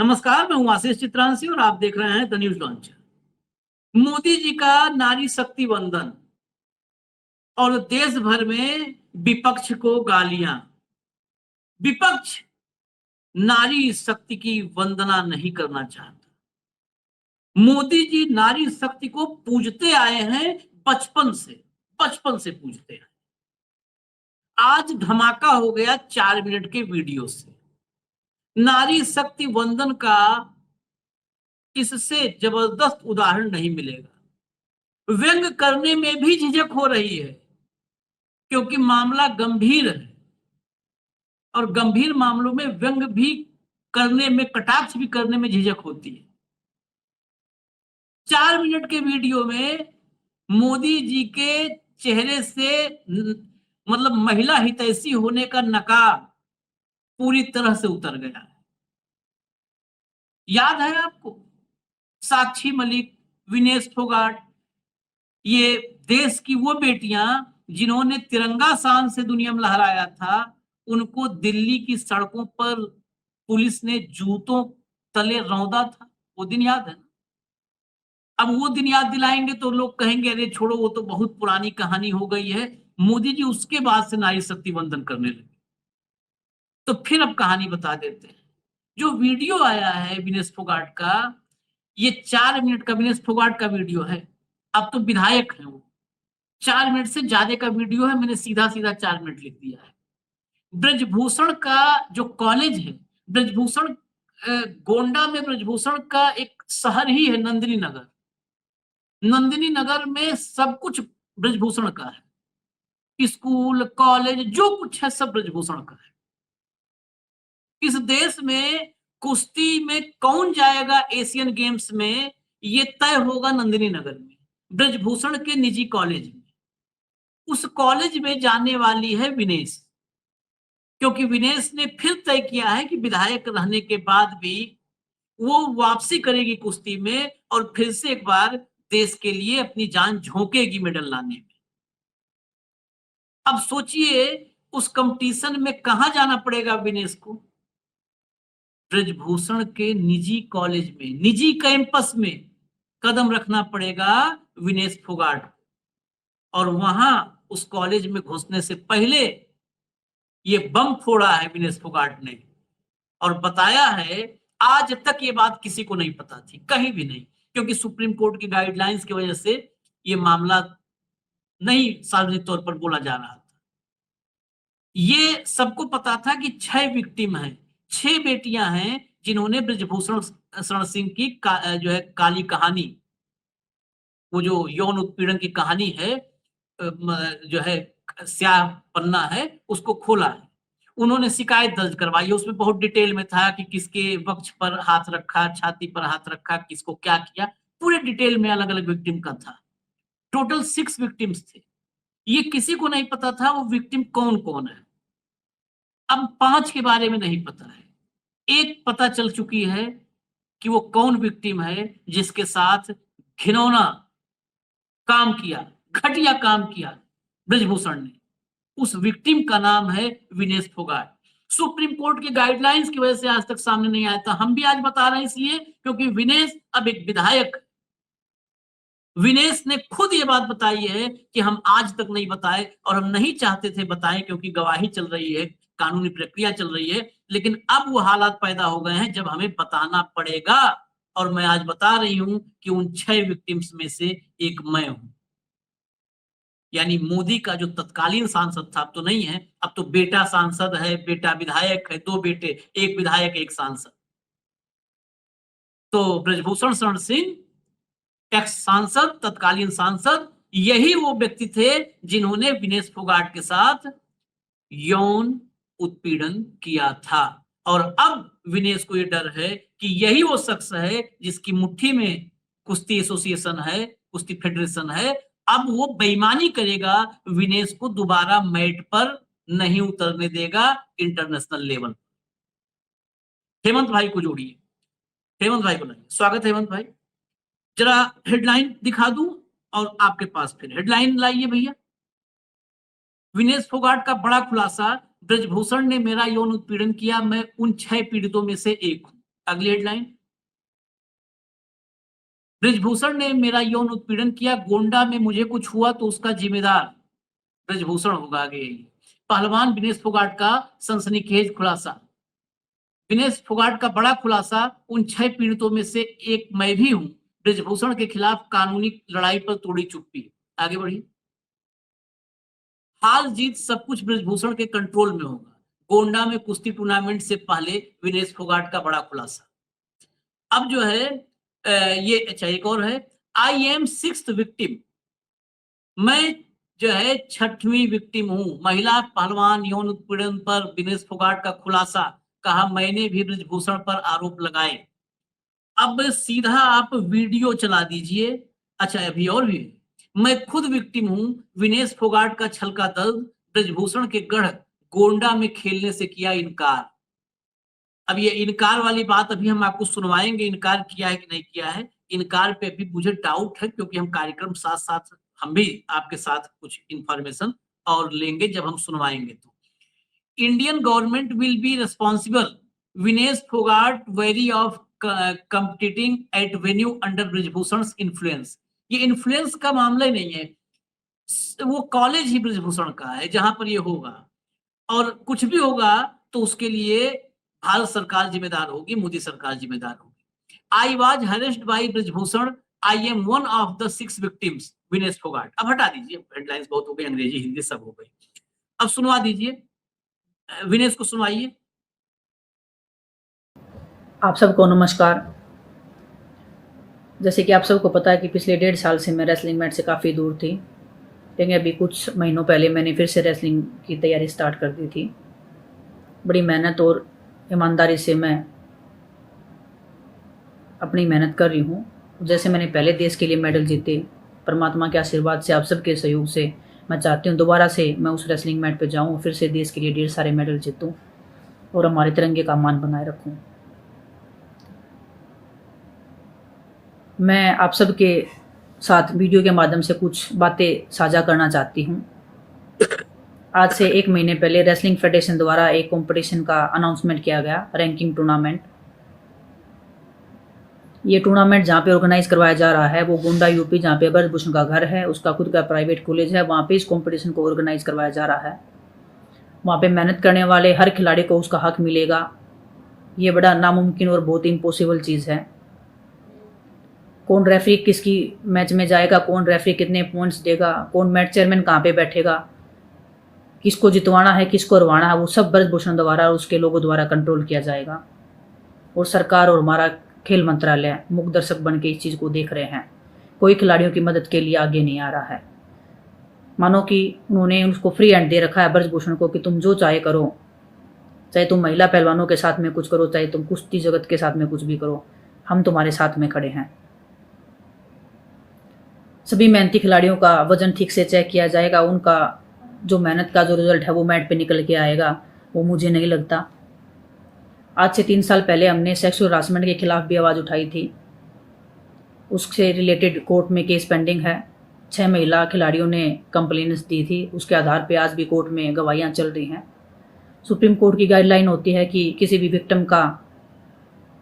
नमस्कार, मैं हूं आशीष चित्रांशी और आप देख रहे हैं the news launcher. Modi ji का नारी शक्ति वंदन और देश भर में विपक्ष को गालियां। विपक्ष नारी शक्ति की वंदना नहीं करना चाहता। मोदी जी नारी शक्ति को पूजते आए हैं, बचपन से पूजते हैं। आज धमाका हो गया 4 मिनट के वीडियो से। नारी शक्ति वंदन का इससे जबरदस्त उदाहरण नहीं मिलेगा। व्यंग करने में भी झिझक हो रही है क्योंकि मामला गंभीर है और गंभीर मामलों में व्यंग भी करने में, कटाक्ष भी करने में झिझक होती है। 4 मिनट के वीडियो में मोदी जी के चेहरे से मतलब महिला हितैषी होने का नकाब पूरी तरह से उतर गया है। याद है आपको साक्षी मलिक, विनेश फोगाट, ये देश की वो बेटियां जिन्होंने तिरंगा शान से दुनिया में लहराया था, उनको दिल्ली की सड़कों पर पुलिस ने जूतों तले रौंदा था। वो दिन याद है ना? अब वो दिन याद दिलाएंगे तो लोग कहेंगे अरे छोड़ो, वो तो बहुत पुरानी कहानी हो गई है। मोदी जी उसके बाद से नारी शक्ति वंदन करने लगे। तो फिर अब कहानी बता देते हैं। जो वीडियो आया है विनेश फोगाट का, ये 4 मिनट का विनेश फोगाट का वीडियो है। अब तो विधायक है वो। 4 मिनट से ज्यादा का वीडियो है, मैंने सीधा सीधा 4 मिनट लिख दिया है। ब्रजभूषण का जो कॉलेज है, ब्रजभूषण गोंडा में ब्रजभूषण का एक शहर ही है, नंदिनी नगर। नंदिनी नगर में सब कुछ ब्रजभूषण का है। स्कूल, कॉलेज, जो कुछ है सब ब्रजभूषण का है। इस देश में कुश्ती में कौन जाएगा एशियन गेम्स में, ये तय होगा नंदिनी नगर में, ब्रजभूषण के निजी कॉलेज में। उस कॉलेज में जाने वाली है विनेश, क्योंकि विनेश ने फिर तय किया है कि विधायक रहने के बाद भी वो वापसी करेगी कुश्ती में और फिर से एक बार देश के लिए अपनी जान झोंकेगी मेडल लाने में। अब सोचिए उस कंपटीशन में कहां जाना पड़ेगा विनेश को? ब्रजभूषण के निजी कॉलेज में, निजी कैंपस में कदम रखना पड़ेगा विनेश फोगाट को। और वहां उस कॉलेज में घुसने से पहले ये बम फोड़ा है विनेश फोगाट ने और बताया है। आज तक ये बात किसी को नहीं पता थी, कहीं भी नहीं, क्योंकि सुप्रीम कोर्ट की गाइडलाइंस की वजह से ये मामला नहीं सार्वजनिक तौर पर बोला जा रहा था। ये सबको पता था कि 6 विक्टिम हैं, 6 बेटियां हैं जिन्होंने ब्रजभूषण शरण सिंह की जो है काली कहानी, वो जो यौन उत्पीड़न की कहानी है, जो है स्याह पन्ना है, उसको खोला है। उन्होंने शिकायत दर्ज करवाई है। उसमें बहुत डिटेल में था कि किसके वक्ष पर हाथ रखा, छाती पर हाथ रखा, किसको क्या किया, पूरे डिटेल में अलग अलग विक्टिम का था। टोटल 6 विक्टिम्स थे। ये किसी को नहीं पता था वो विक्टिम कौन कौन है। अब 5 के बारे में नहीं पता है। एक पता चल चुकी है कि वो कौन विक्टिम है जिसके साथ घिनौना काम किया, घटिया काम किया ब्रजभूषण ने। उस विक्टिम का नाम है विनेश फोगाट। सुप्रीम कोर्ट की गाइडलाइंस की वजह से आज तक सामने नहीं आया था। हम भी आज बता रहे हैं इसलिए क्योंकि विनेश अब एक विधायक। विनेश ने खुद ये बात बताई है कि हम आज तक नहीं बताए और हम नहीं चाहते थे बताएं, क्योंकि गवाही चल रही है, कानूनी प्रक्रिया चल रही है। लेकिन अब वो हालात पैदा हो गए हैं जब हमें बताना पड़ेगा। और मैं आज बता रही हूं कि उन 6 विक्टिम्स में से एक मैं हूं। यानी मोदी का जो तत्कालीन सांसद था, अब तो नहीं है, अब तो बेटा सांसद है, बेटा विधायक है, 2 बेटे, एक विधायक एक सांसद। तो ब्रजभूषण शरण सिंह एक्स सांसद, तत्कालीन सांसद, यही वो व्यक्ति थे जिन्होंने विनेश फोगाट के साथ यौन उत्पीड़न किया था। और अब विनेश को यह डर है कि यही वो शख्स है जिसकी मुट्ठी में कुश्ती एसोसिएशन है, कुश्ती फेडरेशन है। अब वो बेईमानी करेगा, विनेश को दोबारा मैट पर नहीं उतरने देगा इंटरनेशनल लेवल। हेमंत भाई को जोड़िए, हेमंत भाई को लाइए। स्वागत है हेमंत भाई। जरा हेडलाइन दिखा दूं और आपके पास फिर हेडलाइन लाइए भैया। विनेश फोगाट का बड़ा खुलासा, ब्रजभूषण ने मेरा यौन उत्पीड़न किया, मैं उन 6 पीड़ितों में से एक हूं। अगली हेडलाइन, ब्रिजभूषण ने मेरा यौन उत्पीड़न किया, गोंडा में मुझे कुछ हुआ तो उसका जिम्मेदार ब्रिजभूषण होगा। आगे यही पहलवान विनेश फोगाट का सनसनीखेज खुलासा। विनेश फोगाट का बड़ा खुलासा, उन 6 पीड़ितों में से एक मैं भी हूं, ब्रिजभूषण के खिलाफ कानूनी लड़ाई पर तोड़ी चुप्पी। आगे बढ़िए, हार जीत सब कुछ ब्रिजभूषण के कंट्रोल में होगा, गोंडा में कुश्ती टूर्नामेंट से पहले विनेश फोगाट का बड़ा खुलासा। अब जो है ये अच्छा एक और है, आई एम 6th विक्टिम, मैं जो है 6वीं विक्टिम हूं, महिला पहलवान यौन उत्पीड़न पर विनेश फोगाट का खुलासा, कहा मैंने भी ब्रिजभूषण पर आरोप लगाए। अब सीधा आप वीडियो चला दीजिए। अच्छा अभी और भी, मैं खुद विक्टिम हूं, विनेश फोगाट का छल का दर्द, ब्रिजभूषण के गढ़ गोंडा में खेलने से किया इनकार। अब ये इनकार वाली बात अभी हम आपको सुनवाएंगे, इनकार किया है कि नहीं किया है। इनकार पे अभी मुझे डाउट है, क्योंकि हम कार्यक्रम साथ साथ हम भी आपके साथ कुछ इंफॉर्मेशन और लेंगे जब हम सुनवाएंगे। तो Indian government will be responsible, Vinesh Phogat very of competing at venue under Brijbhushan influence. ये इन्फ्लुएंस का मामला ही नहीं है, वो कॉलेज ही ब्रिजभूषण का है जहां पर ये होगा, और कुछ भी होगा तो उसके लिए भारत सरकार जिम्मेदार होगी, मोदी सरकार जिम्मेदार होगी। I was harassed by Brijbhushan, I am one of the 6 victims, Vinesh Phogat. अब हटा दीजिए, हेडलाइंस बहुत हो गई, अंग्रेजी हिंदी सब हो गई। अब सुनवा दीजिए, विनेश को सुनवाइए। आप सबको नमस्कार। जैसे कि आप सबको पता है कि पिछले 1.5 साल से मैं रेसलिंग मैट से काफ़ी दूर थी, लेकिन अभी कुछ महीनों पहले मैंने फिर से रेसलिंग की तैयारी स्टार्ट कर दी थी। बड़ी मेहनत और ईमानदारी से मैं अपनी मेहनत कर रही हूँ। जैसे मैंने पहले देश के लिए मेडल जीते, परमात्मा के आशीर्वाद से, आप सबके सहयोग से मैं चाहती हूँ दोबारा से मैं उस रेसलिंग मैट पर जाऊँ, फिर से देश के लिए ढेर सारे मेडल जीतूँ और हमारे तिरंगे का मान बनाए रखूँ। मैं आप सबके साथ वीडियो के माध्यम से कुछ बातें साझा करना चाहती हूँ। आज से 1 महीने पहले रेसलिंग फेडरेशन द्वारा एक कंपटीशन का अनाउंसमेंट किया गया, रैंकिंग टूर्नामेंट। ये टूर्नामेंट जहाँ पे ऑर्गेनाइज करवाया जा रहा है वो गोंडा यूपी, जहाँ पे ब्रिजभूषण का घर है, उसका खुद का प्राइवेट कॉलेज है, वहाँ पे इस कंपटीशन को ऑर्गेनाइज करवाया जा रहा है। वहाँ पे मेहनत करने वाले हर खिलाड़ी को उसका हक मिलेगा। ये बड़ा नामुमकिन और बहुत इम्पॉसिबल चीज़ है। कौन रेफरी किसकी मैच में जाएगा, कौन रेफरी कितने पॉइंट्स देगा, कौन मैच चेयरमैन कहाँ पे बैठेगा, किसको जितवाना है, किसको हरवाना है, वो सब ब्रिजभूषण द्वारा और उसके लोगों द्वारा कंट्रोल किया जाएगा। और सरकार और हमारा खेल मंत्रालय मुख्य दर्शक बन के इस चीज़ को देख रहे हैं। कोई खिलाड़ियों की मदद के लिए आगे नहीं आ रहा है। मानो कि उन्होंने उसको फ्री हैंड दे रखा है ब्रिजभूषण को कि तुम जो चाहे करो, चाहे तुम महिला पहलवानों के साथ में कुछ करो, चाहे तुम कुश्ती जगत के साथ में कुछ भी करो, हम तुम्हारे साथ में खड़े हैं। सभी मेहनती खिलाड़ियों का वजन ठीक से चेक किया जाएगा, उनका जो मेहनत का जो रिजल्ट है वो मैट पे निकल के आएगा, वो मुझे नहीं लगता। आज से 3 साल पहले हमने सेक्सुअल हरासमेंट के खिलाफ भी आवाज़ उठाई थी, उससे रिलेटेड कोर्ट में केस पेंडिंग है। 6 महिला खिलाड़ियों ने कंप्लेंट्स दी थी, उसके आधार पर आज भी कोर्ट में गवाहियाँ चल रही हैं। सुप्रीम कोर्ट की गाइडलाइन होती है कि किसी भी विक्टिम का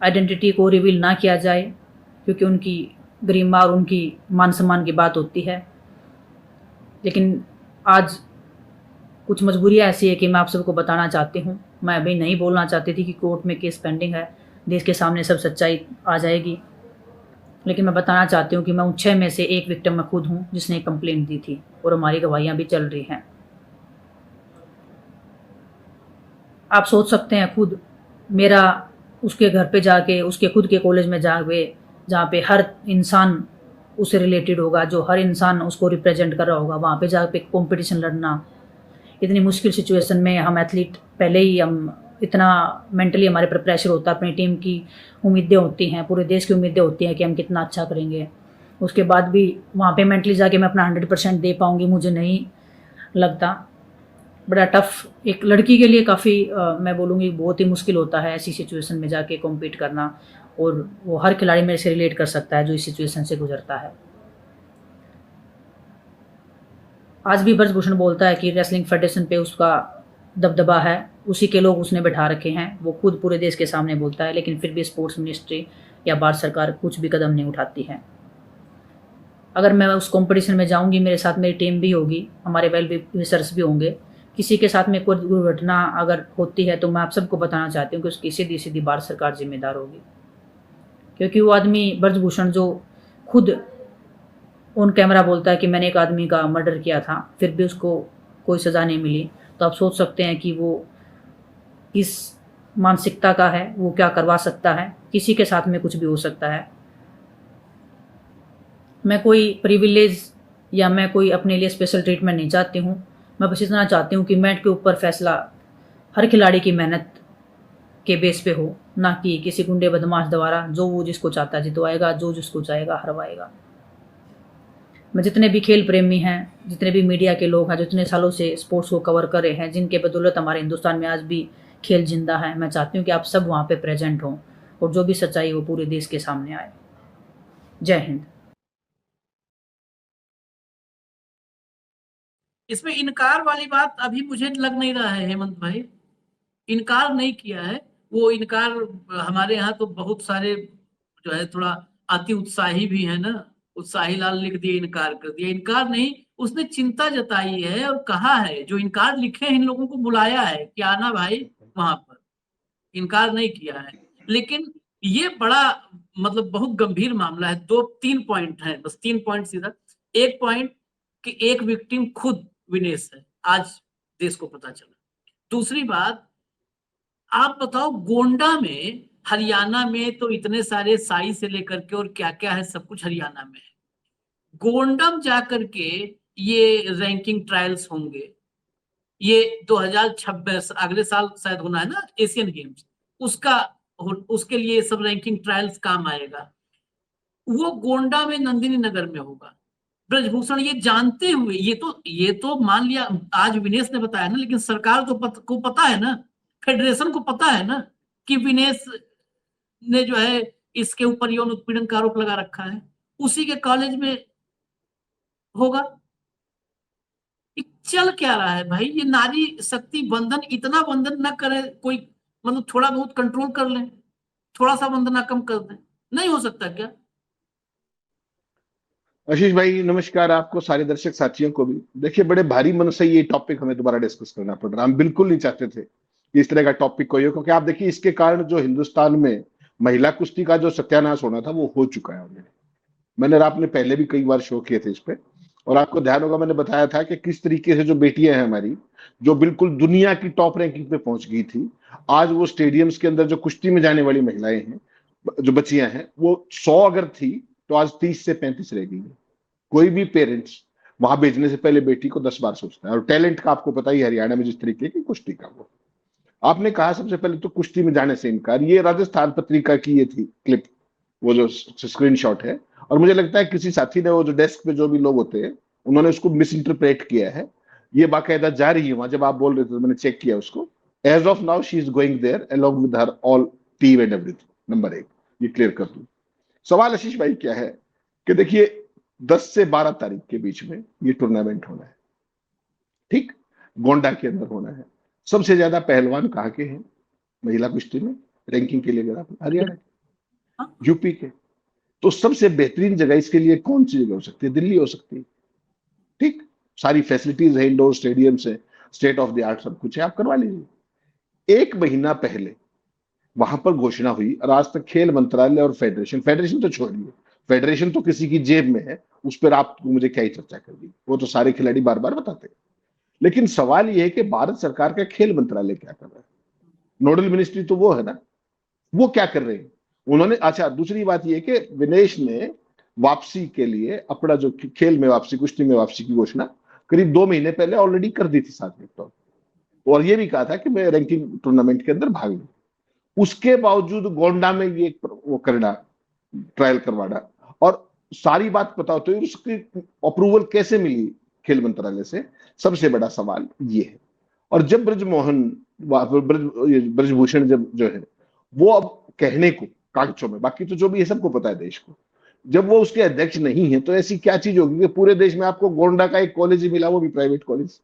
आइडेंटिटी को रिवील ना किया जाए, क्योंकि उनकी गरिमा और उनकी मान सम्मान की बात होती है। लेकिन आज कुछ मजबूरियाँ ऐसी है कि मैं आप सबको बताना चाहती हूँ। मैं अभी नहीं बोलना चाहती थी कि कोर्ट में केस पेंडिंग है, देश के सामने सब सच्चाई आ जाएगी, लेकिन मैं बताना चाहती हूँ कि मैं उन 6 में से एक विक्टिम मैं खुद हूँ जिसने कंप्लेंट दी थी, और हमारी गवाहियाँ भी चल रही हैं। आप सोच सकते हैं खुद, मेरा उसके घर पे जाके, उसके खुद के कॉलेज में जाके, जहाँ पे हर इंसान उससे रिलेटेड होगा, जो हर इंसान उसको रिप्रेजेंट कर रहा होगा, वहाँ पे जाके कंपटीशन लड़ना, इतनी मुश्किल सिचुएशन में हम एथलीट पहले ही हम इतना मेंटली हमारे पर प्रेशर होता है, अपनी टीम की उम्मीदें होती हैं, पूरे देश की उम्मीदें होती हैं कि हम कितना अच्छा करेंगे। उसके बाद भी वहाँ पे मेंटली जाके मैं अपना 100% दे पाऊँगी, मुझे नहीं लगता। बड़ा टफ एक लड़की के लिए काफ़ी मैं बोलूँगी बहुत ही मुश्किल होता है ऐसी सिचुएशन में जाके कॉम्पीट करना, और वो हर खिलाड़ी मेरे से रिलेट कर सकता है जो इस सिचुएशन से गुजरता है। आज भी ब्रिजभूषण बोलता है कि रेसलिंग फेडरेशन पे उसका दबदबा है, उसी के लोग उसने बैठा रखे हैं। वो खुद पूरे देश के सामने बोलता है, लेकिन फिर भी स्पोर्ट्स मिनिस्ट्री या भारत सरकार कुछ भी कदम नहीं उठाती है। अगर मैं उस कंपटीशन में जाऊंगी, मेरे साथ मेरी टीम भी होगी, हमारे वेल विशर्स भी होंगे, किसी के साथ में कोई दुर्घटना अगर होती है तो मैं आप सबको बताना चाहती हूँ कि उसकी सीधी सीधी भारत सरकार जिम्मेदार होगी। क्योंकि वो आदमी ब्रजभूषण जो खुद ऑन कैमरा बोलता है कि मैंने एक आदमी का मर्डर किया था, फिर भी उसको कोई सज़ा नहीं मिली, तो आप सोच सकते हैं कि वो इस मानसिकता का है, वो क्या करवा सकता है। किसी के साथ में कुछ भी हो सकता है। मैं कोई प्रिविलेज या मैं कोई अपने लिए स्पेशल ट्रीटमेंट नहीं चाहती हूँ। मैं बस इतना चाहती हूँ कि मैट के ऊपर फैसला हर खिलाड़ी की मेहनत के बेस पे हो, ना कि किसी गुंडे बदमाश द्वारा जो वो जिसको चाहता है जितवाएगा, जो जिसको चाहेगा हरवाएगा। मैं जितने भी खेल प्रेमी हैं, जितने भी मीडिया के लोग हैं, जितने सालों से स्पोर्ट्स को कवर कर रहे हैं, जिनके बदौलत हमारे हिंदुस्तान में आज भी खेल जिंदा है, मैं चाहती हूँ कि आप सब वहाँ पे प्रेजेंट हों और जो भी सच्चाई वो पूरे देश के सामने आए। जय हिंद। इसमें इनकार वाली बात अभी मुझे लग नहीं रहा है हेमंत भाई, इनकार नहीं किया है वो। इनकार हमारे यहाँ तो बहुत सारे जो है थोड़ा अति उत्साही भी है ना, उत्साही लाल लिख दिए इनकार कर दिया। इनकार नहीं, उसने चिंता जताई है और कहा है, जो इनकार लिखे हैं इन लोगों को बुलाया है कि आना भाई वहां पर, इनकार नहीं किया है। लेकिन ये बड़ा मतलब बहुत गंभीर मामला है। 2-3 पॉइंट है, बस 3 पॉइंट सीधा। एक पॉइंट कि एक विक्टिम खुद विनेश है, आज देश को पता चला। दूसरी बात, आप बताओ गोंडा में, हरियाणा में तो इतने सारे साई से लेकर के और क्या क्या है, सब कुछ हरियाणा में है। गोंडम जाकर के ये रैंकिंग ट्रायल्स होंगे, ये 2026 अगले साल शायद होना है ना एशियन गेम्स, उसका उसके लिए सब रैंकिंग ट्रायल्स काम आएगा। वो गोंडा में नंदिनी नगर में होगा। ब्रजभूषण ये जानते हुए, ये तो मान लिया आज विनेश ने बताया ना, लेकिन सरकार तो को पता है ना, फेडरेशन को पता है ना कि विनेश ने जो है इसके ऊपर यौन उत्पीड़न का आरोप लगा रखा है, उसी के कॉलेज में होगा। चल क्या रहा है भाई, ये नारी शक्ति बंधन, इतना बंधन न करे कोई, मतलब थोड़ा बहुत कंट्रोल कर ले, थोड़ा सा बंधना कम कर दे, नहीं हो सकता क्या? आशीष भाई नमस्कार, आपको सारे दर्शक साथियों को भी। देखिए बड़े भारी मन से ये टॉपिक हमें दोबारा डिस्कस करना पड़ रहा है। हम बिल्कुल नहीं चाहते थे कि इस तरह का टॉपिक कोई हो, क्योंकि आप देखिए इसके कारण जो हिंदुस्तान में महिला कुश्ती का जो सत्यानाश होना था वो हो चुका है ऑलरेडी। मैंने और आपने पहले भी कई बार शो किए थे इस पे, और आपको ध्यान होगा मैंने बताया था कि किस तरीके से जो बेटियां हैं हमारी, जो बिल्कुल दुनिया की टॉप रैंकिंग पे पहुंच गई थी, आज वो स्टेडियम्स के अंदर जो कुश्ती में जाने वाली महिलाएं हैं, जो बच्चियां हैं, वो 100 अगर थी तो आज 30 से 35 रह गई है। कोई भी पेरेंट्स वहां भेजने से पहले बेटी को 10 बार सोचता है। और टैलेंट का आपको पता ही, हरियाणा में जिस तरीके की कुश्ती का, वो आपने कहा सबसे पहले तो कुश्ती में जाने से इनकार, ये राजस्थान पत्रिका की ये थी क्लिप, वो जो स्क्रीनशॉट है। और मुझे लगता है किसी साथी ने, वो जो डेस्क पे जो भी लोग होते हैं, उन्होंने उसको मिस इंटरप्रेट किया है। ये बाकायदा जा रही है वहां, जब आप बोल रहे थे तो मैंने चेक किया उसको। As of now she is going there along with her all team and everything. Number 1 ये क्लियर कर दूं। सवाल आशीष भाई क्या है कि देखिए 10 से 12 तारीख के बीच में ये टूर्नामेंट होना है, ठीक, गोंडा के अंदर होना है। सबसे ज्यादा पहलवान कहाँ के हैं महिला कुश्ती में रैंकिंग के लिए? अगर आप हरियाणा के, यूपी के, तो सबसे बेहतरीन जगह इसके लिए कौन सी जगह हो सकती है? दिल्ली हो सकती है, ठीक, सारी फैसिलिटीज है, इंडोर स्टेडियम है, स्टेट ऑफ द आर्ट सब कुछ है, आप करवा लीजिए। 1 महीना पहले वहां पर घोषणा हुई, और आज तक खेल मंत्रालय और फेडरेशन तो छोड़िए, फेडरेशन तो किसी की जेब में है, उस पर आप मुझे क्या ही चर्चा कर दी, वो तो सारे खिलाड़ी बार बार बताते हैं। लेकिन सवाल यह है कि भारत सरकार का खेल मंत्रालय क्या कर रहा है? नोडल मिनिस्ट्री तो वो है ना, वो क्या कर रहे हैं उन्होंने? अच्छा, दूसरी बात यह कि विनेश ने वापसी के लिए अपना जो खेल में वापसी, कुश्ती में वापसी की घोषणा करीब 2 महीने पहले ऑलरेडी कर दी थी साथ में, और ये भी कहा था कि मैं रैंकिंग टूर्नामेंट के अंदर भाग लूं। उसके बावजूद गोंडा में ये वो करना, ट्रायल करवाना, और सारी बात पता होती है उसकी अप्रूवल कैसे मिली खेल मंत्रालय से, सबसे बड़ा सवाल ये है। और जब ब्रजभूषण जब जो है वो अब कहने को कागजों में, बाकी तो जो भी है सबको पता है देश को, जब वो उसके अध्यक्ष नहीं है तो ऐसी क्या चीज होगी कि पूरे देश में आपको गोंडा का एक कॉलेज ही मिला, वो भी प्राइवेट कॉलेज।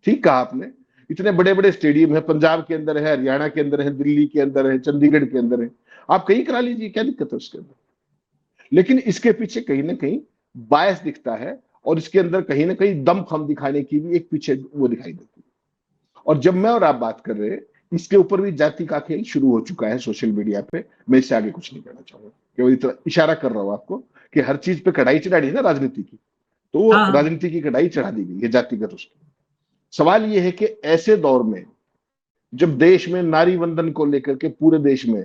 ठीक कहा आपने इतने बड़े बड़े स्टेडियम है, पंजाब के अंदर है, हरियाणा के अंदर है, दिल्ली के अंदर है, चंडीगढ़ के अंदर है, आप कहीं करा लीजिए, क्या दिक्कत है उसके अंदर। लेकिन इसके पीछे कहीं ना कहीं बायस दिखता है, और इसके अंदर कहीं ना कहीं दम खम दिखाने की भी एक पीछे वो दिखाई देती है। और जब मैं और आप बात कर रहे हैं, इसके ऊपर भी जाति का खेल शुरू हो चुका है सोशल मीडिया पे। मैं इससे आगे कुछ नहीं कहना चाहूंगा, केवल इतना इशारा कर रहा हूं आपको कि हर चीज पे कढ़ाई चढ़ानी है ना राजनीति की, तो वो हाँ राजनीति की कढ़ाई चढ़ा दी गई है जातिगत उसकी। सवाल ये है कि ऐसे दौर में जब देश में नारी वंदन को लेकर के पूरे देश में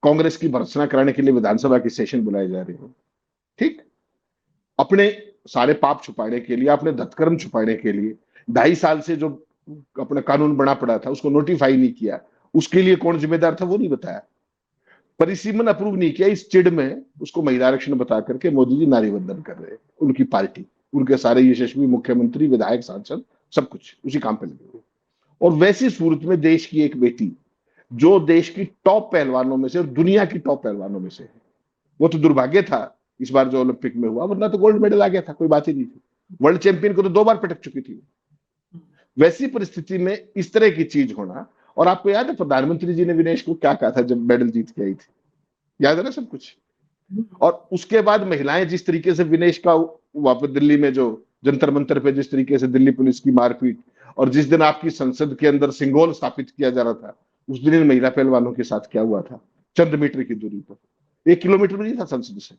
कांग्रेस की भर्त्सना कराने के लिए विधानसभा के सेशन बुलाए जा रहे हो, ठीक, अपने सारे पाप छुपाने के लिए, अपने धत्कर्म छुपाने के लिए 2.5 साल से जो अपना कानून बना पड़ा था उसको नोटिफाई नहीं किया, उसके लिए कौन जिम्मेदार था वो नहीं बताया, परिसीमन अप्रूव नहीं किया, इस चिड़ में उसको महिला आरक्षण बता करके मोदी जी नारी वंदन कर रहे हैं। उनकी पार्टी, उनके सारे यशस्वी मुख्यमंत्री, विधायक, सांसद, सब कुछ उसी काम पे लगे हुए। और वैसी सूरत में देश की एक बेटी जो देश की टॉप पहलवानों में से और दुनिया की टॉप पहलवानों में से है, वो तो दुर्भाग्य था इस बार जो ओलंपिक में हुआ, वरना तो गोल्ड मेडल आ गया था, कोई बात ही नहीं थी। वर्ल्ड चैंपियन को तो 2 बार पटक चुकी थी। वैसी परिस्थिति में इस तरह की चीज होना, और आपको याद है प्रधानमंत्री जी ने विनेश को क्या कहा था जब मेडल जीत के आई थी, याद है ना सब कुछ। और उसके बाद महिलाएं जिस तरीके से विनेश का वापस दिल्ली में जो जंतर मंतर पे जिस तरीके से दिल्ली पुलिस की मारपीट, और जिस दिन आपकी संसद के अंदर सिंगोल स्थापित किया जा रहा था, उस दिन इन महिला पहलवानों के साथ क्या हुआ था, चंद मीटर की दूरी पर, 1 किलोमीटर भी नहीं था संसद से।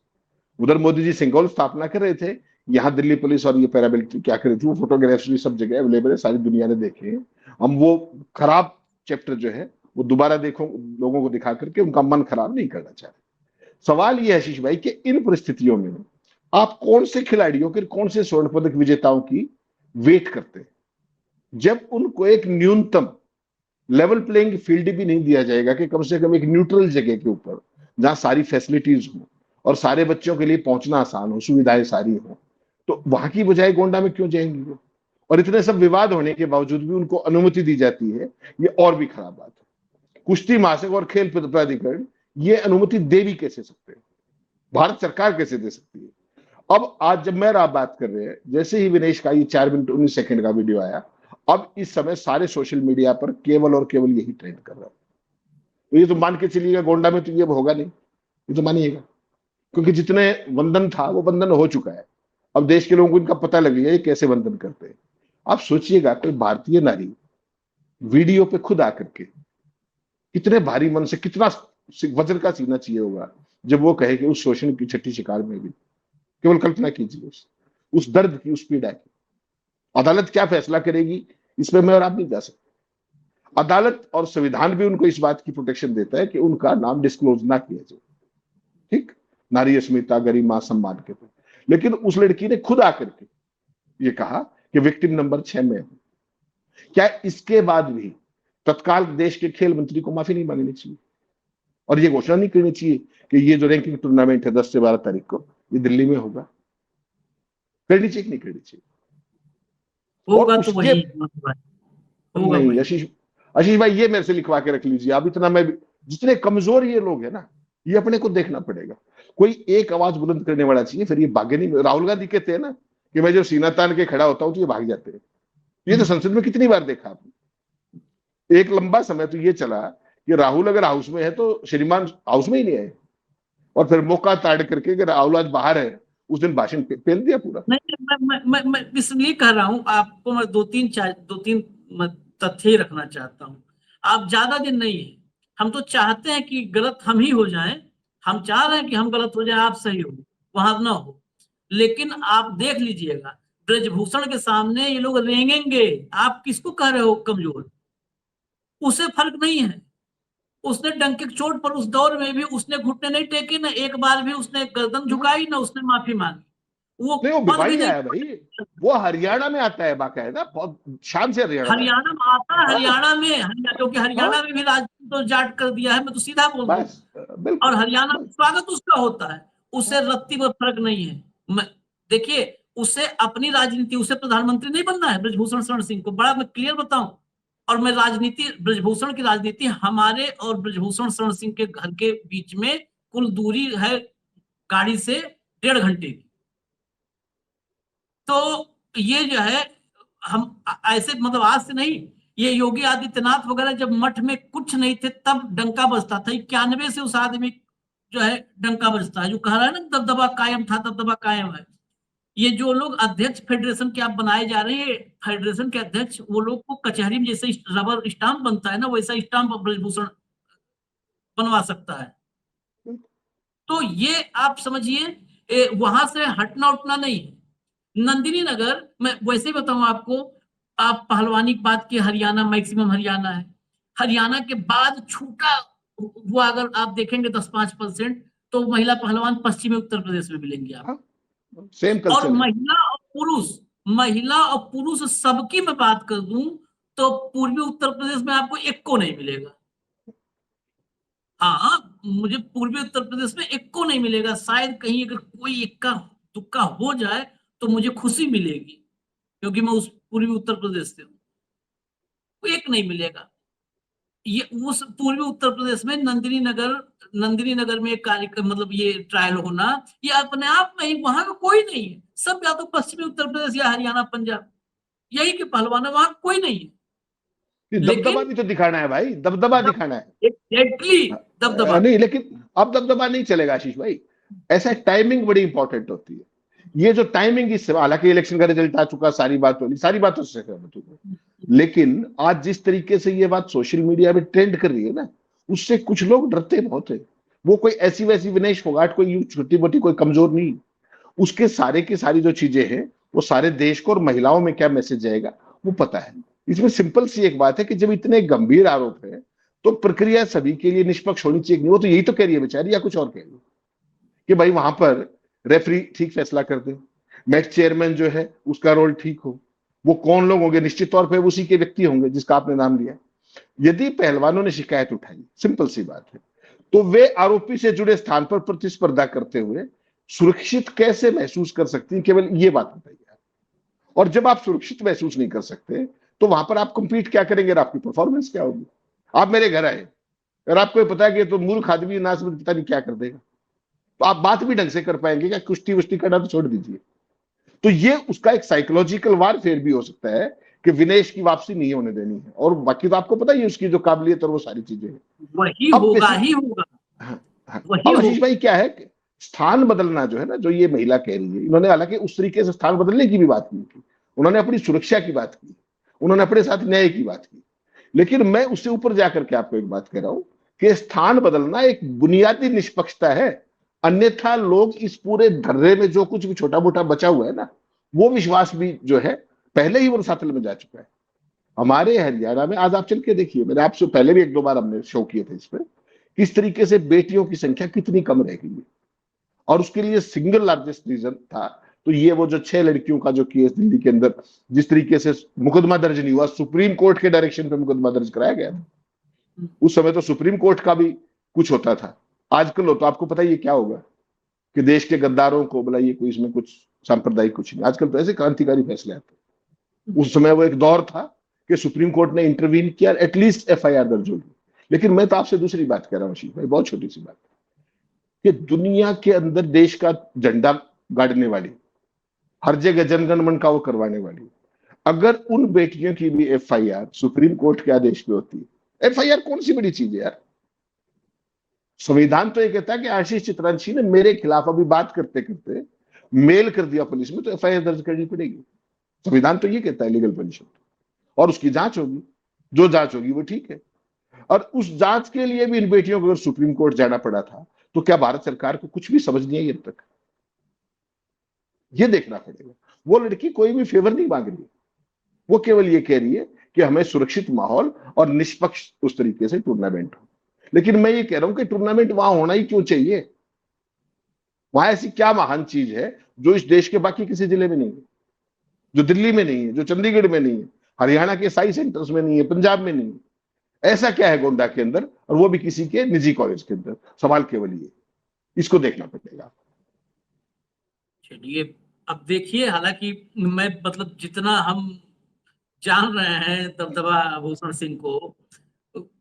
उधर मोदी जी सिंगोल स्थापना कर रहे थे, यहाँ दिल्ली पुलिस और ये पैरामिलिट्री क्या कर रही थी, वो फोटोग्राफ्स भी सब जगह अवेलेबल है, सारी दुनिया ने देखे हैं। हम वो खराब चैप्टर जो है वो दोबारा देखो, लोगों को दिखा करके उनका मन खराब नहीं करना चाह रहे। सवाल ये है आशीष भाई कि इन परिस्थितियों में आप कौन से खिलाड़ियों के, कौन से स्वर्ण पदक विजेताओं की वेट करते हैं, जब उनको एक न्यूनतम लेवल प्लेइंग फील्ड भी नहीं दिया जाएगा कि कम से कम एक न्यूट्रल जगह के ऊपर जहां सारी फैसिलिटीज हो और सारे बच्चों के लिए पहुंचना आसान हो, सुविधाएं सारी हो, तो वहां की बजाय गोंडा में क्यों जाएंगे वो? और इतने सब विवाद होने के बावजूद भी उनको अनुमति दी जाती है, ये और भी खराब बात है। कुश्ती महासंघ और खेल प्राधिकरण ये अनुमति दे भी कैसे सकते हैं, भारत सरकार कैसे दे सकती है? अब आज जब मैं आप बात कर रहे हैं, जैसे ही विनेश का ये 4 मिनट 19 सेकंड का वीडियो आया, अब इस समय सारे सोशल मीडिया पर केवल और केवल यही ट्रेंड कर रहा है। तो ये तो मान के चलिएगा गोंडा में तो ये होगा नहीं, ये तो मानिएगा, क्योंकि जितने वंदन था वो वंदन हो चुका है। अब देश के लोगों को इनका पता लग गया ये कैसे वंदन करते हैं। आप सोचिएगा कोई भारतीय नारी वीडियो पे खुद आकर के कितने भारी मन से, कितना वज्र का सीना चाहिए होगा जब वो कहे कि उस शोषण की छठी शिकार में भी, केवल कल्पना कीजिए उस दर्द की, उस पीड़ा की। अदालत क्या फैसला करेगी इस पर मैं और आप नहीं जा सकते। अदालत और संविधान भी उनको इस बात की प्रोटेक्शन देता है कि उनका नाम डिस्क्लोज ना किया जाए, ठीक, नारी अस्मिता, गरिमा, सम्मान के पर। लेकिन उस लड़की ने खुद आकर के ये कहा कि विक्टिम नंबर 6 में हूं। क्या इसके बाद भी तत्काल देश के खेल मंत्री को माफी नहीं मांगनी चाहिए और ये घोषणा नहीं करनी चाहिए कि ये जो रैंकिंग टूर्नामेंट है 10 से 12 तारीख को ये दिल्ली में होगा? करनी चाहिए कि नहीं करनी चाहिए? होगा तो वही होगा नहीं वही। आशीष भाई ये मेरे से लिखवा के रख लीजिए। अब इतना मैं, जितने कमजोर ये लोग है ना, ये अपने को देखना पड़ेगा। कोई एक आवाज बुलंद करने वाला चाहिए, फिर ये भागे नहीं। राहुल गांधी कहते हैं ना कि मैं जो सीना तान के खड़ा होता हूं तो ये भाग जाते हैं। ये तो संसद में कितनी बार देखा आपने। एक लंबा समय तो ये चला कि राहुल अगर हाउस में है तो श्रीमान हाउस में ही नहीं आए, और फिर मौका ताड़ करके कि राहुल आज बाहर है उस दिन भाषण पेल दिया पूरा। नहीं, मैं इसलिए कह रहा हूं आपको, मैं दो तीन तथ्य रखना चाहता हूं। आप ज्यादा दिन नहीं है, हम तो चाहते हैं कि गलत हम ही हो जाएं, हम चाह रहे हैं कि हम गलत हो जाएं, आप सही हो, वहां ना हो। लेकिन आप देख लीजिएगा ब्रजभूषण के सामने ये लोग रेंगेंगे। आप किसको कह रहे हो कमजोर? उसे फर्क नहीं है। उसने डंके की चोट पर उस दौर में भी उसने घुटने नहीं टेके, ना एक बार भी उसने गर्दन झुकाई, ना उसने माफी मांगी। वो नहीं, वो पद भिवाड़ी भी नहीं। आया भाई, वो हरियाणा में आता है बाकायदा, बहुत शान से हरियाणा में। हरियाणा में आता है, हाँ, हरियाणा में, क्योंकि हरियाणा हाँ, में भी राजनीति तो जाट कर दिया है, मैं तो सीधा बोल दूं। बस बिल्कुल और हरियाणा में बस। स्वागत उसका होता है, उससे हाँ, रत्ती में फर्क नहीं है। देखिए, उसे अपनी राजनीति, उसे प्रधानमंत्री नहीं बनना है ब्रजभूषण शरण सिंह को, बड़ा मैं क्लियर बताऊं। और मैं राजनीति, ब्रजभूषण की राजनीति हमारे और ब्रजभूषण शरण सिंह के घर के बीच में कुल दूरी है गाड़ी से 1.5 घंटे की। तो ये जो है, हम ऐसे मतलब आज से नहीं, ये योगी आदित्यनाथ वगैरह जब मठ में कुछ नहीं थे तब डंका बजता था। 91 से उस आदमी जो है डंका बजता है, जो कह रहा है ना दबदबा कायम था, दबदबा कायम है। ये जो लोग अध्यक्ष फेडरेशन के आप बनाए जा रहे हैं, फेडरेशन के अध्यक्ष, वो लोग को कचहरी में जैसे रबर स्टाम्प बनता है ना, वैसा स्टाम्प ब्रजभूषण बनवा सकता है। तो ये आप समझिए वहां से हटना उठना नहीं है। नंदिनी नगर, मैं वैसे बताऊं आपको, आप पहलवानी की बात की, हरियाणा मैक्सिमम हरियाणा है। हरियाणा के बाद छूटा हुआ अगर आप देखेंगे 10-5% तो महिला पहलवान पश्चिमी उत्तर प्रदेश में मिलेंगे आप। सेम और कल्चर है। महिला और पुरुष सबकी मैं बात कर दूं तो पूर्वी उत्तर प्रदेश में आपको एक को नहीं मिलेगा। हाँ, मुझे पूर्वी उत्तर प्रदेश में एक को नहीं मिलेगा। शायद कहीं अगर कोई इक्का दुक्का हो जाए तो मुझे खुशी मिलेगी, क्योंकि मैं उस पूर्वी उत्तर प्रदेश से हूँ। एक नहीं मिलेगा। ये उस पूर्वी उत्तर प्रदेश में नंदिनी नगर में एक कार्यक्रम, मतलब ये ट्रायल होना, ये अपने आप में ही वहां का कोई नहीं है। सब या तो पश्चिमी उत्तर प्रदेश या हरियाणा पंजाब, यही के पहलवान है, वहां कोई नहीं है। दबदबा लेकिन भी तो दिखाना है भाई, दबदबा दिखाना है। एग्जैक्टली दबदबा नहीं, लेकिन अब दबदबा नहीं चलेगा आशीष भाई। ऐसा टाइमिंग बड़ी इंपॉर्टेंट होती है। ये जो टाइमिंग, इस हालांकि इलेक्शन का रिजल्ट आ चुका, सारी बातों से सहमत हूं, लेकिन आज जिस तरीके से ये बात सोशल मीडिया में ट्रेंड कर रही है ना, उससे कुछ लोग डरते बहुत है। वो कोई ऐसी वैसी विनेश फोगाट कोई छोटी मोटी कोई कमजोर नहीं, उसके सारे की सारी जो चीजें हैं वो सारे देश को और महिलाओं में क्या मैसेज जाएगा वो पता है। इसमें सिंपल सी एक बात है कि जब इतने गंभीर आरोप है तो प्रक्रिया सभी के लिए निष्पक्ष होनी चाहिए। नहीं, वो तो यही तो कह रही है बेचारी, या कुछ और कह रही है कि भाई वहां पर रेफरी ठीक फैसला कर दे, मैच चेयरमैन जो है उसका रोल ठीक हो। वो कौन लोग होंगे? निश्चित तौर पर उसी के व्यक्ति होंगे जिसका आपने नाम लिया। यदि पहलवानों ने शिकायत उठाई, सिंपल सी बात है, तो वे आरोपी से जुड़े स्थान पर प्रतिस्पर्धा करते हुए सुरक्षित कैसे महसूस कर सकती हैं, केवल ये बात बताइए। और जब आप सुरक्षित महसूस नहीं कर सकते तो वहां पर आप कंपीट क्या करेंगे और आपकी परफॉर्मेंस क्या होगी? आप मेरे घर आए और आपको पता है कि तो मूर्ख आदमी नाच में पता नहीं क्या कर देगा, तो आप बात भी ढंग से कर पाएंगे क्या? कुश्ती वुश्ती करना तो छोड़ दीजिए। तो ये उसका एक साइकोलॉजिकल वारफेयर भी हो सकता है कि विनेश की वापसी नहीं होने देनी है। और बाकी तो आपको पता ही है उसकी जो काबिलियत और वो सारी चीजें हैं। वही अब होगा वैसे ही होगा, हाँ, हाँ। वही अब आशीष होगा। भाई क्या है कि स्थान बदलना जो है ना, जो ये महिला कह रही है, इन्होंने हालांकि उस तरीके से स्थान बदलने की भी बात नहीं की, उन्होंने अपनी सुरक्षा की बात की, उन्होंने अपने साथ न्याय की बात की। लेकिन मैं उससे ऊपर जाकर के आपको एक बात कह रहा हूं कि स्थान बदलना एक बुनियादी निष्पक्षता है। अन्यथा लोग इस पूरे धर्रे में जो कुछ भी छोटा मोटा बचा हुआ है ना, वो विश्वास भी जो है पहले ही वो रसातल में जा चुका है। हमारे हरियाणा में आज आप चल के देखिए, मैंने आपसे पहले भी एक दो बार हमने शो किए थे इस पर, किस तरीके से बेटियों की संख्या कितनी कम रह गई है। और उसके लिए सिंगल लार्जेस्ट रीजन था तो ये वो जो 6 लड़कियों का जो केस दिल्ली के अंदर जिस तरीके से मुकदमा दर्ज नहीं हुआ, सुप्रीम कोर्ट के डायरेक्शन पे मुकदमा दर्ज कराया गया था। उस समय तो सुप्रीम कोर्ट का भी कुछ होता था। आजकल हो तो आपको पता ही क्या होगा कि देश के गद्दारों को बुलाइए, कोई इसमें कुछ सांप्रदायिक कुछ नहीं। आजकल तो ऐसे क्रांतिकारी फैसले आते। उस समय वो एक दौर था कि सुप्रीम कोर्ट ने इंटरवीन किया, एटलीस्ट एफआईआर दर्ज होगी। लेकिन मैं तो आपसे दूसरी बात कह रहा हूं अशीष भाई, बहुत छोटी सी बात, कि दुनिया के अंदर देश का झंडा गाड़ने वाली, हर जगह जनगण मन का वो करवाने वाली, अगर उन बेटियों की भी एफआईआर सुप्रीम कोर्ट के आदेश पे होती है, एफआईआर कौन सी बड़ी चीज है यार? संविधान तो ये कहता है कि आशीष चित्रांशी ने मेरे खिलाफ अभी बात करते करते मेल कर दिया पुलिस में, तो एफआईआर दर्ज करनी पड़ेगी। संविधान तो ये कहता है, लीगल पनिशमेंट, और उसकी जांच होगी, जो जांच होगी वो ठीक है। और उस जांच के लिए भी इन बेटियों को अगर सुप्रीम कोर्ट जाना पड़ा था तो क्या भारत सरकार को कुछ भी समझ नहीं आई अब तक? ये देखना पड़ेगा। वो लड़की कोई भी फेवर नहीं मांग रही, वो केवल ये कह रही है कि हमें सुरक्षित माहौल और निष्पक्ष उस तरीके से टूर्नामेंट हो। लेकिन मैं ये कह रहा हूं कि टूर्नामेंट वहां होना ही क्यों चाहिए? वहां ऐसी क्या महान चीज है जो इस देश के बाकी किसी जिले में नहीं है, जो दिल्ली में नहीं है, जो चंडीगढ़ में नहीं है, हरियाणा के साई सेंटर्स में नहीं है, पंजाब में नहीं है? ऐसा क्या है गोंडा के अंदर, और वो भी किसी के निजी कॉलेज के अंदर? सवाल केवल ये, इसको देखना पड़ेगा। चलिए, अब देखिए, हालांकि मैं मतलब जितना हम जान रहे हैं दबदबा भूषण सिंह को,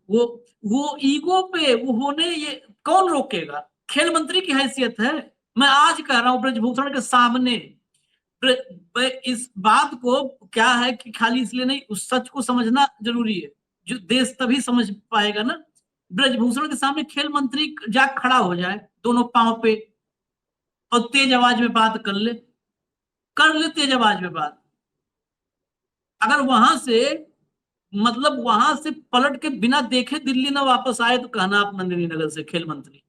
वो वो ईगो पे वो होने, ये कौन रोकेगा? खेल मंत्री की हैसियत है। मैं आज कह रहा हूं ब्रजभूषण के सामने, इस बात को क्या है कि खाली इसलिए नहीं, उस सच को समझना जरूरी है, जो देश तभी समझ पाएगा ना। ब्रजभूषण के सामने खेल मंत्री जा खड़ा हो जाए दोनों पांव पे और तेज आवाज में बात कर ले तेज आवाज में बात। अगर वहां से मतलब वहां से पलट के बिना देखे दिल्ली ना वापस आए तो कहना आप नंदिनी नगर से खेल मंत्री।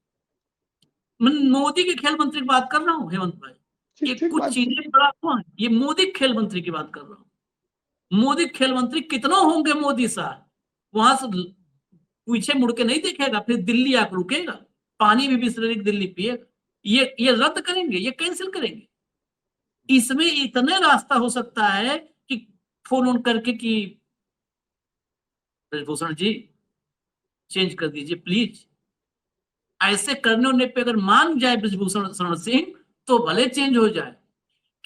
मैं मोदी के खेल मंत्री की बात कर रहा हूँ हेमंत भाई, ये ठीक कुछ बात। चीजें बड़ा हुआ, ये मोदी खेल मंत्री की बात कर रहा हूँ। मोदी खेल मंत्री कितना होंगे मोदी साहब, वहां से पीछे मुड़ के नहीं देखेगा, फिर दिल्ली आकर रुकेगा, पानी भी बिस्लरी दिल्ली पिएगा। ये रद्द करेंगे, ये कैंसिल करेंगे। इसमें इतने रास्ता हो सकता है कि फोन ऑन करके कि ब्रजभूषण जी चेंज कर दीजिए प्लीज। ऐसे करने होने पे अगर मान जाए ब्रजभूषण शरण सिंह तो भले चेंज हो जाए।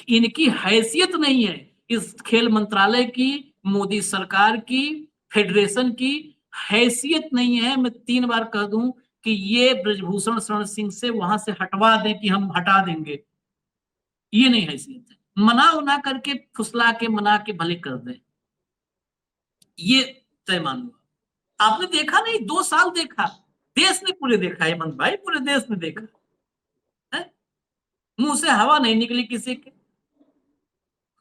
इनकी हैसियत नहीं है इस खेल मंत्रालय की, मोदी सरकार की, फेडरेशन की हैसियत नहीं है। मैं 3 बार कह दूं कि ये ब्रजभूषण शरण सिंह से वहां से हटवा दें कि हम हटा देंगे, ये नहीं हैसियत है। मना उना करके फुसला के मना के भले कर दें, ये तय मान लो। आपने देखा नहीं, 2 साल देखा, देश ने पूरे देखा हेमंत भाई, पूरे देश ने देखा है? मुंह से हवा नहीं निकली किसी के।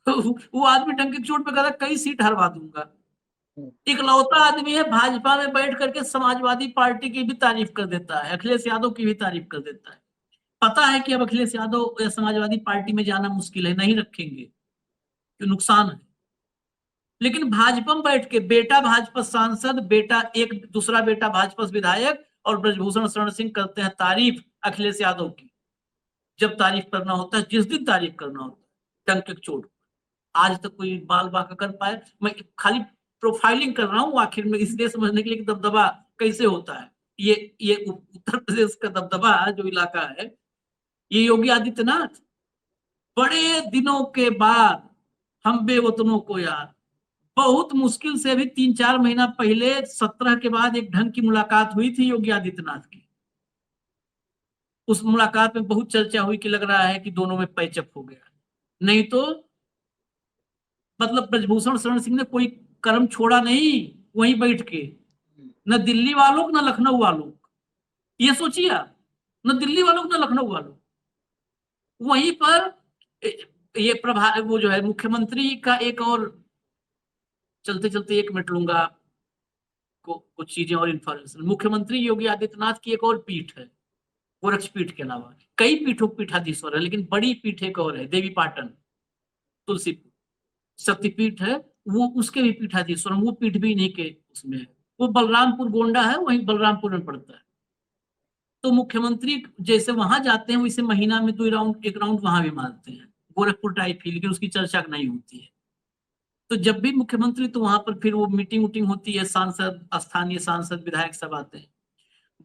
वो आदमी टंकी की चोट पे कहता कई सीट हरवा दूंगा। इकलौता आदमी है भाजपा में बैठ करके समाजवादी पार्टी की भी तारीफ कर देता है, अखिलेश यादव की भी तारीफ कर देता है। पता है कि अब अखिलेश यादव या समाजवादी पार्टी में जाना मुश्किल है, नहीं रखेंगे, तो नुकसान है। लेकिन भाजपा में बैठ के बेटा भाजपा सांसद, बेटा एक दूसरा बेटा भाजपा विधायक और ब्रजभूषण शरण सिंह करते हैं तारीफ अखिलेश यादव की। जब तारीफ करना होता है, जिस दिन तारीफ करना होता है, टंके की चोट, आज तक कोई बाल बांका कर पाए। मैं खाली प्रोफाइलिंग कर रहा हूँ आखिर में, इसलिए समझने के लिए कि दबदबा कैसे होता है। ये उत्तर प्रदेश का दबदबा जो इलाका है, ये योगी आदित्यनाथ बड़े दिनों के बाद हम बेवतनों को याद, बहुत मुश्किल से अभी 3-4 महीना पहले 17 के बाद एक ढंग की मुलाकात हुई थी योगी आदित्यनाथ की। उस मुलाकात में बहुत चर्चा हुई कि लग रहा है कि दोनों में पैचअप हो गया, नहीं तो मतलब ब्रजभूषण शरण सिंह ने कोई कर्म छोड़ा नहीं वहीं बैठ के, न दिल्ली वालों को न लखनऊ वालों, ये सोचिए आप, न दिल्ली वालों को न लखनऊ वालों, वहीं पर ये वो जो है मुख्यमंत्री का एक और, चलते चलते 1 मिनट लूंगा को कुछ चीजें और इंफॉर्मेशन। मुख्यमंत्री योगी आदित्यनाथ की एक और पीठ है, गोरक्ष पीठ के अलावा कई पीठों पीठाधीश्वर है, लेकिन बड़ी पीठ एक और है, देवी पाटन तुलसीपुर शक्तिपीठ है, वो उसके भी पीठाधीश्वर, वो पीठ भी नहीं के उसमें है, वो बलरामपुर गोंडा है, वहीं बलरामपुर में पड़ता है। तो मुख्यमंत्री जैसे वहां जाते हैं वैसे महीना में 2 राउंड 1 राउंड वहां भी मारते हैं, गोरखपुर टाइप ही, लेकिन उसकी चर्चा नहीं होती है। तो जब भी मुख्यमंत्री तो वहां पर फिर वो मीटिंग वूटिंग होती है, सांसद, स्थानीय सांसद, विधायक सब आते हैं।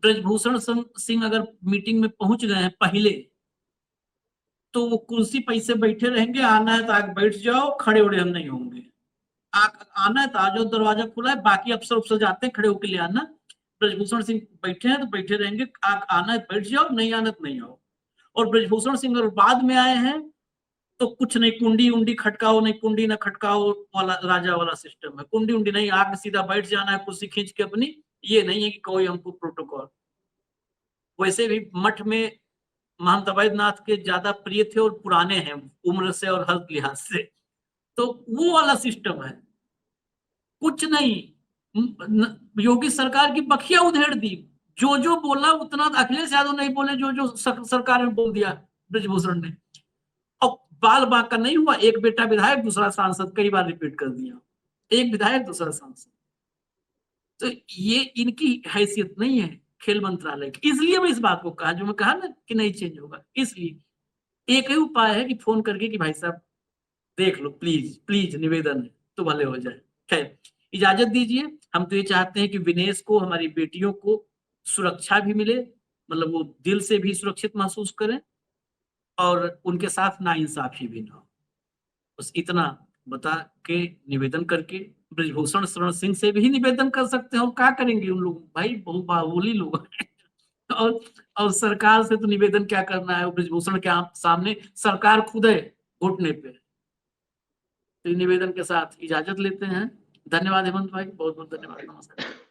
ब्रजभूषण सिंह अगर मीटिंग में पहुंच गए हैं पहले, तो वो कुर्सी पैसे बैठे रहेंगे, आना है तो आगे बैठ जाओ, खड़े उड़े हम नहीं होंगे। आना है तो आ जाओ, दरवाजा खुला है, बाकी अफसर उपसर जाते हैं, खड़े होकर ले आना। ब्रजभूषण सिंह बैठे हैं तो बैठे रहेंगे, आना है बैठ जाओ, नहीं आना तो नहीं आओ। और ब्रजभूषण सिंह अगर बाद में आए हैं तो कुछ नहीं, कुंडी उंडी खटकाओ, नहीं कुंडी ना खटकाओ वाला राजा वाला सिस्टम है, कुंडी उंडी नहीं, आगे सीधा बैठ जाना है कुर्सी खींच के अपनी, ये नहीं है कि कोई हमको प्रोटोकॉल। वैसे भी मठ में महंत अवैधनाथ के ज्यादा प्रिय थे और पुराने हैं उम्र से और हर लिहाज से, तो वो वाला सिस्टम है, कुछ नहीं। योगी सरकार की बखिया उधेड़ दी, जो बोला उतना अखिलेश यादव नहीं बोले, जो सरकार ने बोल दिया ब्रजभूषण ने। और बाल बांका नहीं हुआ, एक बेटा विधायक दूसरा सांसद, कई बार रिपीट कर दिया, एक विधायक दूसरा सांसद। तो ये इनकी हैसियत नहीं है खेल मंत्रालय की, इसलिए मैं इस बात को कहा, जो मैं कहा ना कि नहीं चेंज होगा। इसलिए एक ही उपाय है कि फोन करके कि भाई साहब देख लो प्लीज प्लीज, निवेदन है तो भले हो जाए। खैर इजाजत दीजिए, हम तो ये चाहते हैं कि विनेश को, हमारी बेटियों को सुरक्षा भी मिले, मतलब वो दिल से भी सुरक्षित महसूस करें और उनके साथ नाइंसाफी भी ना हो। बस इतना बता के निवेदन करके, ब्रजभूषण शरण सिंह से भी निवेदन कर सकते हैं, और क्या करेंगे उन लोग, भाई बहुत बाहुली लोग हैं। और सरकार से तो निवेदन क्या करना है, ब्रजभूषण के सामने सरकार खुद है घुटने पे, तो इन निवेदन के साथ इजाजत लेते हैं। धन्यवाद हेमंत भाई, बहुत बहुत धन्यवाद, नमस्कार।